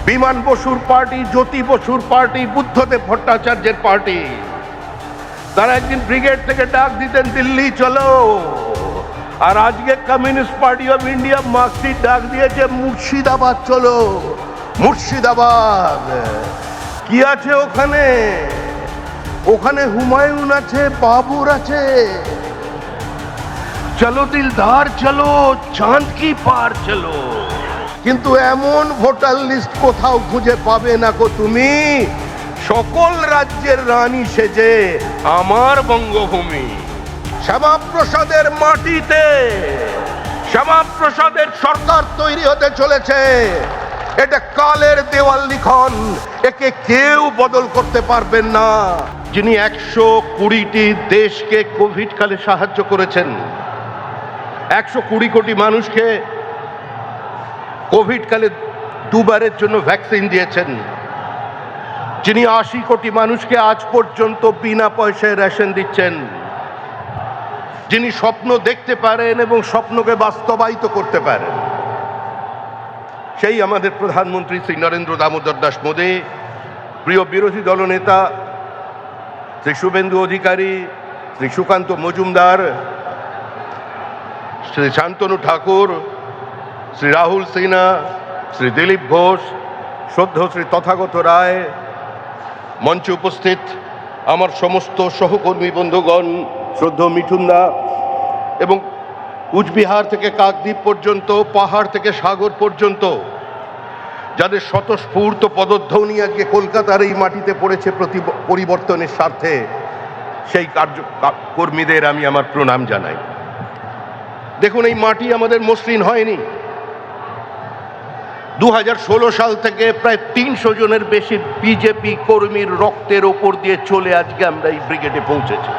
বিমান বসুর পার্টি, জ্যোতি বসুর পার্টি, বুদ্ধদেব ভট্টাচার্যের পার্টি, তারা একদিন ব্রিগেড থেকে ডাক দিতেন দিল্লি চলো, আর আজকে communist party of India marksheet ডাক দিয়েছে মুর্শিদাবাদ চলো, মুর্শিদাবাদ। কি আছে ওখানে? ওখানে হুমায়ুন আছে, বাবুর আছে। চলো দিলদার চলো, চাঁদ কি পার চলো। কিন্তু এমন ভোটার লিস্ট কোথাও খুঁজে পাবে না গো তুমি, সকল রাজ্যের রানী সেজে আমার বঙ্গভূমি। শ্যামাপ্রসাদের মাটিতে শ্যামাপ্রসাদের সরকার তৈরি হতে চলেছে। এটা কালের দেওয়াল লিখন, একে কেউ বদল করতে পারবেন না। যিনি 120টি দেশকে কোভিড কালে সাহায্য করেছেন, 120 কোটি মানুষকে কোভিড কালে দুবারের জন্য ভ্যাকসিন দিয়েছেন, যিনি 80 কোটি মানুষকে আজ পর্যন্ত বিনা পয়সায় রেশন দিচ্ছেন, যিনি স্বপ্ন দেখতে পারেন এবং স্বপ্নকে বাস্তবায়িত করতে পারেন, সেই আমাদের প্রধানমন্ত্রী শ্রী নরেন্দ্র দামোদর দাস মোদী। প্রিয় বিরোধী দলনেতা শ্রী শুভেন্দু অধিকারী, শ্রী সুকান্ত মজুমদার, শ্রী শান্তনু ঠাকুর, শ্রী রাহুল সিনহা, শ্রী দিলীপ ঘোষ, শ্রদ্ধেয় শ্রী তথাগত রায়, মঞ্চে উপস্থিত আমার সমস্ত সহকর্মী বন্ধুগণ, শ্রদ্ধেয় মিঠুনদা, এবং কুচবিহার থেকে কাকদ্বীপ পর্যন্ত, পাহাড় থেকে সাগর পর্যন্ত যাদের স্বতঃস্ফূর্ত পদধ্বনি আজকে কলকাতার এই মাটিতে পড়েছে পরিবর্তনের স্বার্থে, সেই কর্মীদের আমি আমার প্রণাম জানাই। দেখুন, এই মাটি আমাদের মসৃণ হয়নি। 2016 সাল থেকে প্রায় 300 জনের বেশি বিজেপি কর্মীর রক্তের ওপর দিয়ে চলে আজকে আমরা এই ব্রিগেডে পৌঁছেছি।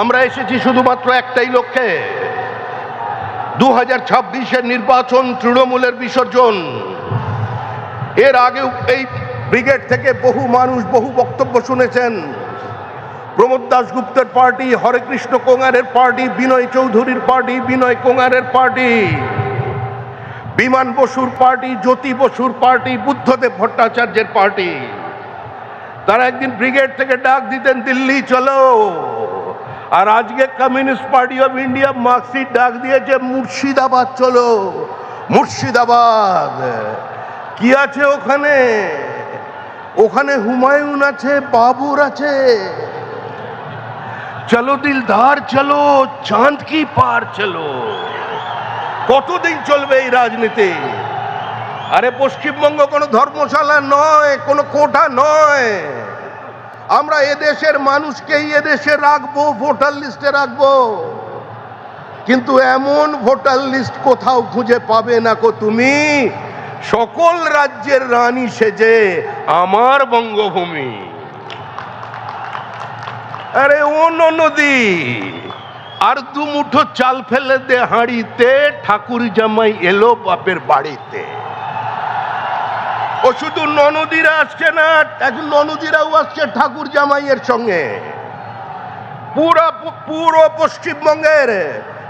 আমরা এসেছি শুধুমাত্র একটাই লক্ষ্যে, 2026-এর নির্বাচন, তৃণমূলের বিসর্জন। এর আগেও এই ব্রিগেড থেকে বহু মানুষ বহু বক্তব্য শুনেছেন। প্রমোদ দাশগুপ্তের পার্টি, হরেকৃষ্ণ কোঙারের পার্টি, বিনয় চৌধুরীর পার্টি, বিনয় কোঙারের পার্টি, বিমান বসুর পার্টি, জ্যোতি বসুর পার্টি, বুদ্ধদেব ভট্টাচার্যের পার্টি, তারা একদিন ব্রিগেড থেকে ডাক দিতেন দিল্লি চলো, আর আজকে communist party of India marksheet ডাক দিয়েছে মুর্শিদাবাদ চলো, মুর্শিদাবাদ। কি আছে ওখানে? ওখানে হুমায়ুন আছে, বাবুর আছে। চলো দিলদার চলো, চাঁদ কি পার চলো। কতদিন চলবে এই রাজনীতি? আরে পশ্চিমবঙ্গ কোনো ধর্মশালা নয়, কোনো কোঠা নয়। আমরা এদেশের মানুষকেই এদেশে রাখবো, ভোটার লিস্টে রাখবো। কিন্তু এমন ভোটার লিস্ট কোথাও খুঁজে পাবে না গো তুমি, সকল রাজ্যের রানী সেজে আমার বঙ্গভূমি। আরে ও নদী, আর দু মুঠো চাল ফেলে দে হাঁড়িতে, ঠাকুর জামাই এলো বাপের বাড়িতে। ও শুধু ননদীরা আসছে না, এখন ননদীরাও আসছে ঠাকুর জামাইয়ের সঙ্গে। পুরো পশ্চিমবঙ্গের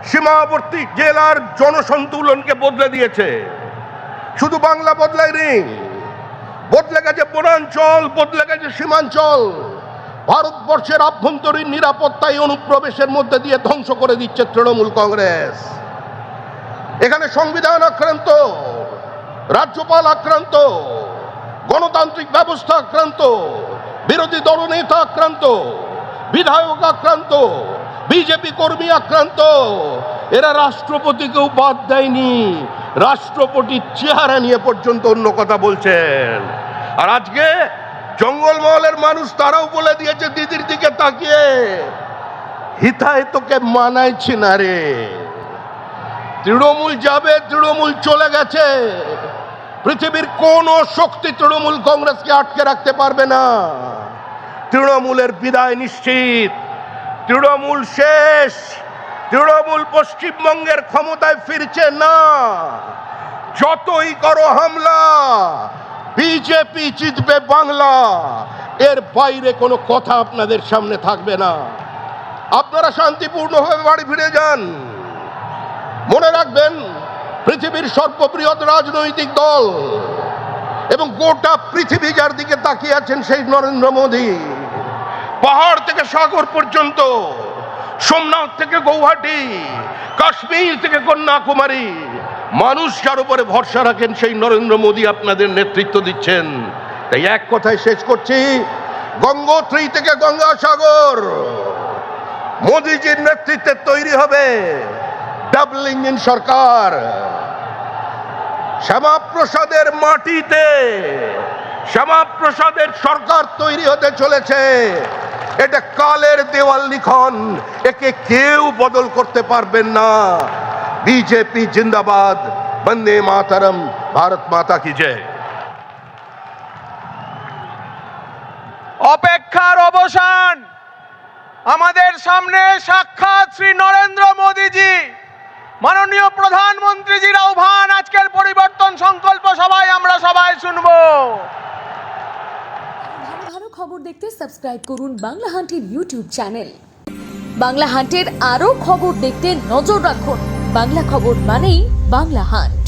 সীমাবর্তী জেলার জনসন্তুলনকে বদলে দিয়েছে। শুধু বাংলা বদলায়নি, বদলে গেছে বনাঞ্চল, বদলে গেছে সীমাঞ্চল। ভারতবর্ষের আভ্যন্তরীণ নিরাপত্তায় অনুপ্রবেশের মধ্যে দিয়ে ধ্বংস করে দিচ্ছে তৃণমূল কংগ্রেস। এখানে সংবিধান আক্রান্ত, রাজ্যপাল আক্রান্ত, গণতান্ত্রিক ব্যবস্থা আক্রান্ত, বিরোধী দলনেতা আক্রান্ত, বিধায়ক আক্রান্ত, বিজেপি কর্মী আক্রান্ত। এরা রাষ্ট্রপতিকেও বাদ দেয়নি, রাষ্ট্রপতির চেহারা নিয়ে পর্যন্ত অন্য কথা বলছেন। আর আজকে জঙ্গলমহলের মানুষ তারাও বলে দিয়েছে দিদির দিকে তাকিয়ে, হিতায় তোকে মানাইছি না রে। তৃণমূল যাবে, তৃণমূল চলে গেছে। পৃথিবীর কোন শক্তি তৃণমূল কংগ্রেসকে আটকে রাখতে পারবে না। তৃণমূলের বিদায় নিশ্চিত, তৃণমূল শেষ। তৃণমূল পশ্চিমবঙ্গের ক্ষমতায় ফিরছে না। যতই করো হামলা, বিজেপি জিতবে বাংলা, এর বাইরে কোনো কথা আপনাদের সামনে থাকবে না। আপনারা শান্তিপূর্ণভাবে বাড়ি ফিরে যান। মনে রাখবেন, পৃথিবীর সর্ববৃহৎ রাজনৈতিক দল এবং গোটা পৃথিবী যার দিকে তাকিয়ে আছেন সেই নরেন্দ্র মোদী, পাহাড় থেকে সাগর পর্যন্ত, সোমনাথ থেকে গৌহাটি, কাশ্মীর থেকে কন্যাকুমারী, মানুষ যার উপরে ভরসা রাখেন সেই নরেন্দ্র মোদী আপনাদের নেতৃত্ব দিচ্ছেন। তাই এক কথায় শেষ করছি, গঙ্গোত্রী থেকে গঙ্গাসাগর মোদীজির নেতৃত্বে তৈরি হবে ডাবল ইঞ্জিন সরকার। শ্যামাপ্রসাদের মাটিতে শ্যামাপ্রসাদের সরকার তৈরি হতে চলেছে। এটা কালের দেওয়াল লিখন, একে কেউ বদল করতে পারবেন না। বিজেপি জিন্দাবাদ, বন্দে মাতরম, ভারত মাতা কি জয়। অপেক্ষার অবসান। আমাদের সামনে সাক্ষাৎ শ্রী নরেন্দ্র মোদীজি, মাননীয় প্রধানমন্ত্রীজির আহ্বান আজকের পরিবর্তন সংকল্প সভায় আমরা সবাই শুনবো। ভালো ভালো খবর দেখতে সাবস্ক্রাইব করুন বাংলা হান্টের ইউটিউব চ্যানেল। বাংলা হান্টের আরও খবর দেখতে নজর রাখুন। বাংলা খবর মানেই বাংলা হান্ট।